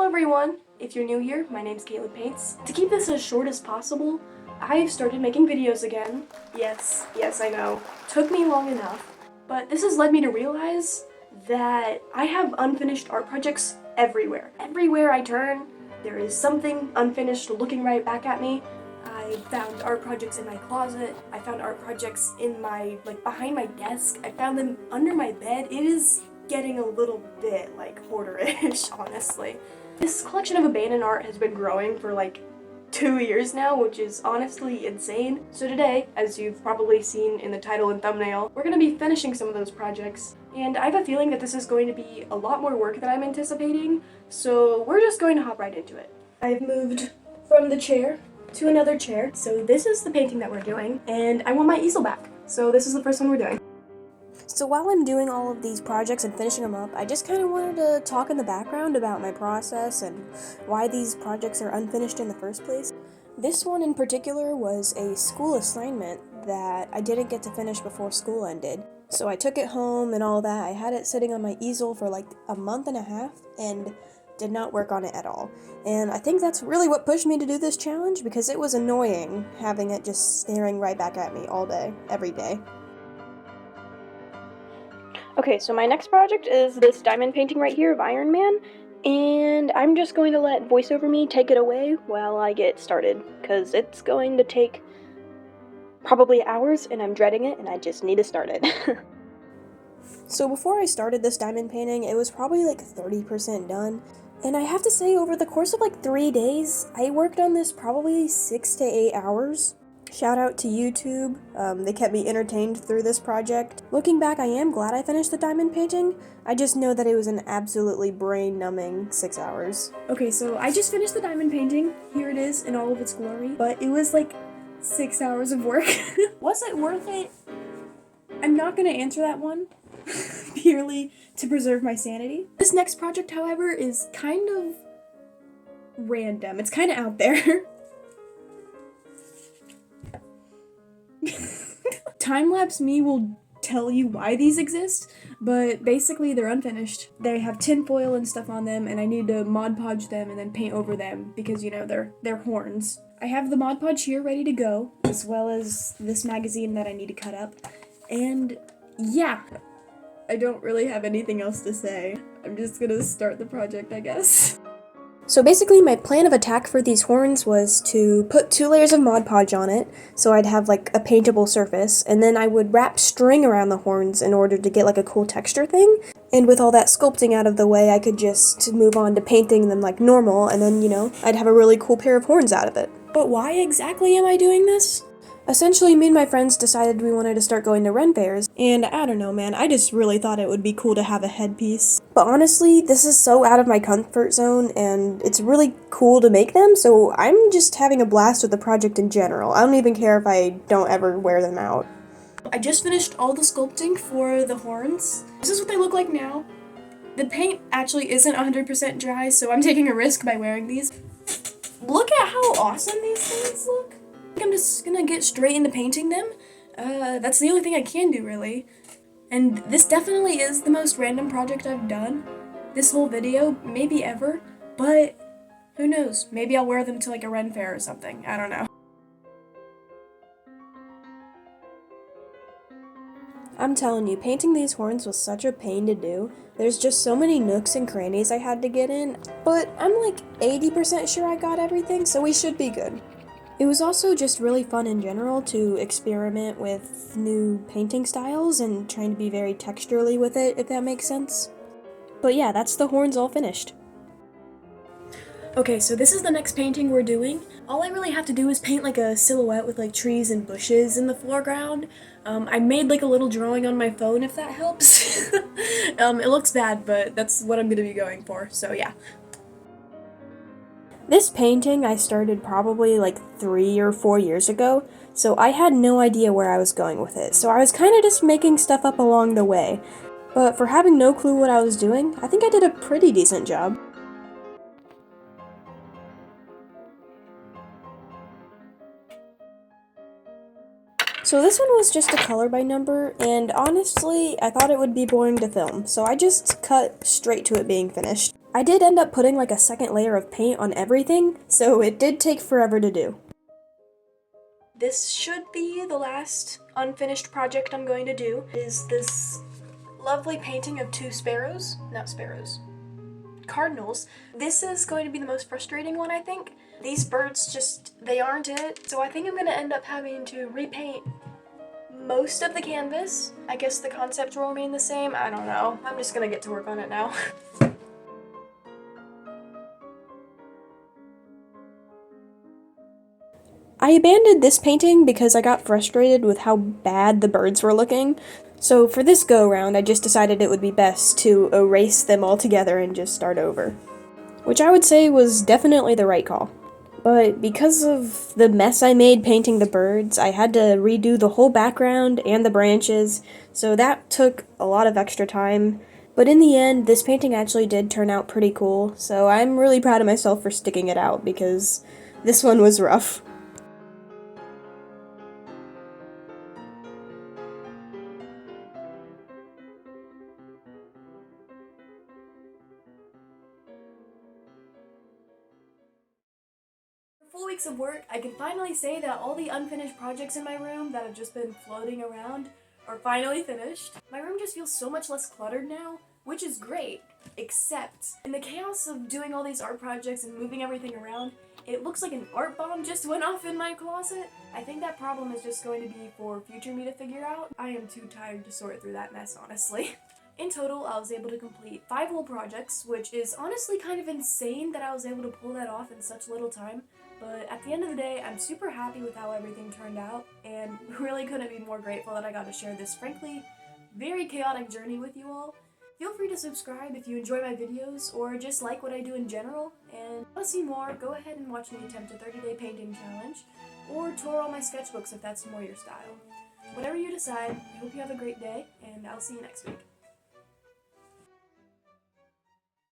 everyone! If you're new here, my name's Caitlin Paints. To keep this as short as possible, I've started making videos again. Yes, I know. Took me long enough. But this has led me to realize that I have unfinished art projects everywhere. Everywhere I turn, there is something unfinished looking right back at me. I found art projects in my closet. I found art projects in my, behind my desk. I found them under my bed. It is getting a little bit, hoarder-ish, honestly. This collection of abandoned art has been growing for, 2 years now, which is honestly insane. So today, as you've probably seen in the title and thumbnail, we're gonna be finishing some of those projects. And I have a feeling that this is going to be a lot more work than I'm anticipating, so we're just going to hop right into it. I've moved from the chair to another chair. So this is the painting that we're doing, and I want my easel back. So this is the first one we're doing. So while I'm doing all of these projects and finishing them up, I just kind of wanted to talk in the background about my process and why these projects are unfinished in the first place. This one in particular was a school assignment that I didn't get to finish before school ended. So I took it home and all that. I had it sitting on my easel for a month and a half and did not work on it at all. And I think that's really what pushed me to do this challenge, because it was annoying having it just staring right back at me all day, every day. Okay, so my next project is this diamond painting right here of Iron Man, and I'm just going to let Voice Over Me take it away while I get started, because it's going to take probably hours, and I'm dreading it, and I just need to start it. So before I started this diamond painting, it was probably 30% done, and I have to say, over the course of 3 days, I worked on this probably 6 to 8 hours. Shout out to YouTube, they kept me entertained through this project. Looking back, I am glad I finished the diamond painting. I just know that it was an absolutely brain-numbing 6 hours. Okay, so I just finished the diamond painting. Here it is in all of its glory. But it was 6 hours of work. Was it worth it? I'm not gonna answer that one, purely to preserve my sanity. This next project, however, is kind of random. It's kind of out there. Time-lapse me will tell you why these exist, but basically they're unfinished. They have tinfoil and stuff on them, and I need to Mod Podge them and then paint over them because, you know, they're horns. I have the Mod Podge here ready to go, as well as this magazine that I need to cut up, and yeah, I don't really have anything else to say. I'm just gonna start the project, I guess. So basically my plan of attack for these horns was to put 2 layers of Mod Podge on it, so I'd have a paintable surface, and then I would wrap string around the horns in order to get a cool texture thing. And with all that sculpting out of the way, I could just move on to painting them like normal, and then, you know, I'd have a really cool pair of horns out of it. But why exactly am I doing this? Essentially, me and my friends decided we wanted to start going to Ren fairs, and I don't know, man, I just really thought it would be cool to have a headpiece. But honestly, this is so out of my comfort zone, and it's really cool to make them, so I'm just having a blast with the project in general. I don't even care if I don't ever wear them out. I just finished all the sculpting for the horns. This is what they look like now. The paint actually isn't 100% dry, so I'm taking a risk by wearing these. Look at how awesome these things look. I'm just gonna get straight into painting them. That's the only thing I can do, really. And this definitely is the most random project I've done this whole video, maybe ever, but who knows? Maybe I'll wear them to a Ren fair or something. I don't know. I'm telling you, painting these horns was such a pain to do. There's just so many nooks and crannies I had to get in, but I'm 80% sure I got everything, so we should be good. It was also just really fun in general to experiment with new painting styles and trying to be very texturally with it, if that makes sense. But yeah, that's the horns all finished. Okay, so this is the next painting we're doing. All I really have to do is paint a silhouette with trees and bushes in the foreground. I made a little drawing on my phone, if that helps. It looks bad, but that's what I'm gonna be going for, so yeah. This painting I started probably 3 or 4 years ago, so I had no idea where I was going with it, so I was kind of just making stuff up along the way. But for having no clue what I was doing, I think I did a pretty decent job. So this one was just a color by number, and honestly, I thought it would be boring to film, so I just cut straight to it being finished. I did end up putting like a second layer of paint on everything, so it did take forever to do. This should be the last unfinished project I'm going to do, is this lovely painting of two sparrows. Not sparrows. Cardinals. This is going to be the most frustrating one, I think. These birds just, they aren't it. So I think I'm going to end up having to repaint most of the canvas. I guess the concepts will remain the same. I don't know. I'm just going to get to work on it now. I abandoned this painting because I got frustrated with how bad the birds were looking. So for this go-round, I just decided it would be best to erase them all together and just start over. Which I would say was definitely the right call. But because of the mess I made painting the birds, I had to redo the whole background and the branches, so that took a lot of extra time. But in the end, this painting actually did turn out pretty cool, so I'm really proud of myself for sticking it out because this one was rough. After 4 weeks of work, I can finally say that all the unfinished projects in my room that have just been floating around are finally finished. My room just feels so much less cluttered now, which is great, except in the chaos of doing all these art projects and moving everything around, it looks like an art bomb just went off in my closet. I think that problem is just going to be for future me to figure out. I am too tired to sort through that mess, honestly. In total, I was able to complete 5 whole projects, which is honestly kind of insane that I was able to pull that off in such little time. But at the end of the day, I'm super happy with how everything turned out, and really couldn't be more grateful that I got to share this, frankly, very chaotic journey with you all. Feel free to subscribe if you enjoy my videos, or just like what I do in general, and if you want to see more, go ahead and watch me attempt a 30-day painting challenge, or tour all my sketchbooks if that's more your style. Whatever you decide, I hope you have a great day, and I'll see you next week.